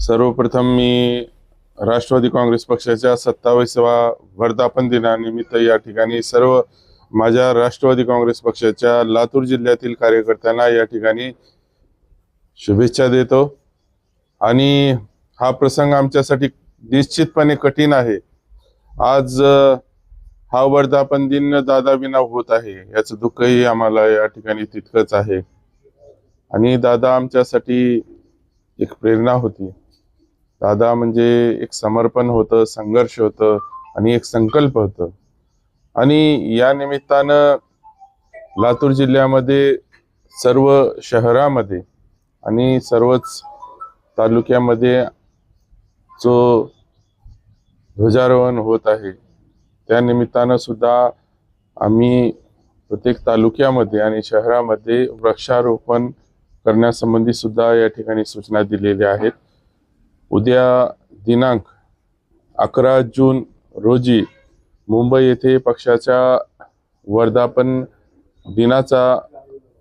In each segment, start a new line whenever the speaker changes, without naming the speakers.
सर्वप्रथम मी राष्ट्रवादी काँग्रेस पक्षाच्या 27व्या वर्धापन दिनानिमित्त या ठिकाणी सर्व माझ्या राष्ट्रवादी काँग्रेस पक्षाच्या लातूर जिल्ह्यातील कार्यकर्त्यांना या ठिकाणी शुभेच्छा देतो। आणि हा प्रसंग आमच्यासाठी निश्चितपणे कठीण आहे। आज हा वर्धापन दिन दादा विना होत आहे, याचं दुःखही आम्हाला या ठिकाणी तितकंच आहे। आणि दादा आमच्यासाठी एक प्रेरणा होती। दादा म्हणजे एक समर्पण होतं, संघर्ष होतं आणि एक संकल्प होतं। आणि या निमित्तानं लातूर जिल्ह्यामध्ये सर्व शहरामध्ये आणि सर्वच तालुक्यामध्ये जो ध्वजारोहण होत आहे, त्या निमित्तानं सुद्धा आम्ही प्रत्येक तालुक्यामध्ये आणि शहरामध्ये वृक्षारोपण करण्यासंबंधी सुद्धा या ठिकाणी सूचना दिलेल्या आहेत। उद्या दिनांक 11 जून रोजी मुंबई येथे पक्षाच्या वर्धापन दिनाचा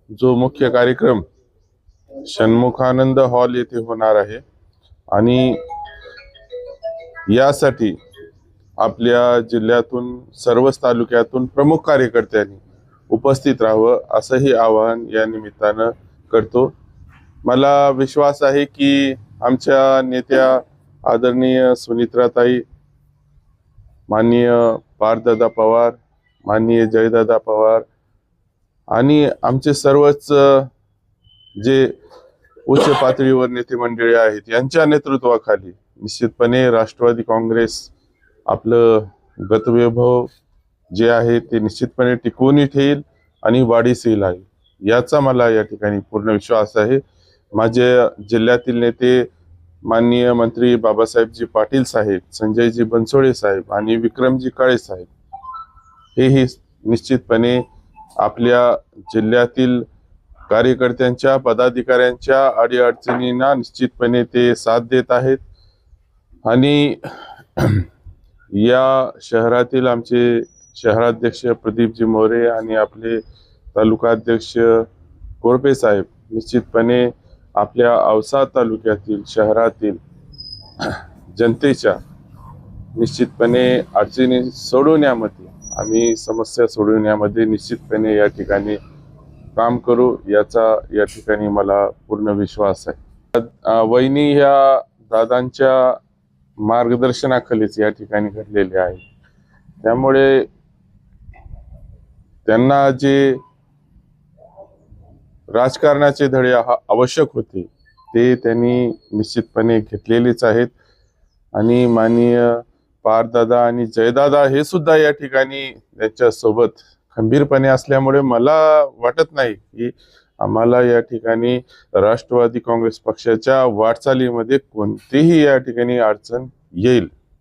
जो मुख्य कार्यक्रम षण्मुखानंद हॉल येथे होणार आहे। आणि यासाठी आपल्या जिल्ह्यातून सर्वच तालुक्यातून प्रमुख कार्यकर्त्यांनी उपस्थित राहावं असंही आवाहन या निमित्तानं करतो। मला विश्वास आहे की आमच्या नेत्या आदरणीय सुनित्राताई, माननीय पार्थदादा पवार, माननीय जयदादा पवार आणि आमचे सर्वच जे उच्च पातळीवर नेते मंडळी आहेत, यांच्या नेतृत्वाखाली निश्चितपणे राष्ट्रवादी काँग्रेस आपलं गतवैभव जे आहे ते निश्चितपणे टिकवून ठेईल आणि वाढीस येईल आहे, याचा मला या ठिकाणी पूर्ण विश्वास आहे। माझ्या जिल्ह्यातील नेते माननीय मंत्री बाबासाहेबजी पाटील साहेब, संजयजी बनसोडे साहेब आणि विक्रमजी काळे साहेब हेही निश्चितपणे आपल्या जिल्ह्यातील कार्यकर्त्यांच्या, पदाधिकाऱ्यांच्या अडीअडचणींना निश्चितपणे ते साथ देत आहेत। आणि या शहरातील आमचे शहराध्यक्ष प्रदीपजी मोरे आणि आपले तालुका अध्यक्ष कोरपे साहेब निश्चितपणे आपल्या औसा तालुक्यातील शहरातील जनतेच्या निश्चितपणे अडचणी सोडवण्यामध्ये, आम्ही समस्या सोडवण्यामध्ये निश्चितपणे या ठिकाणी काम करू, याचा या ठिकाणी मला पूर्ण विश्वास आहे। वहिनी ह्या दादांच्या मार्गदर्शनाखालीच या ठिकाणी घडलेले आहे, त्यामुळे त्यांना जे राजकारणाचे धडे आवश्यक होते ते त्यांनी निश्चितपणे घेतलेलेच आहेत। आणि माननीय पारदादा आणि जयदादा हे सुद्धा या ठिकाणी त्याच्या सोबत खंबीरपणे असल्यामुळे मला वाटत नाही की आम्हाला या ठिकाणी राष्ट्रवादी काँग्रेस पक्षाच्या वाटचालीमध्ये कोणतीही या ठिकाणी अडचण येईल।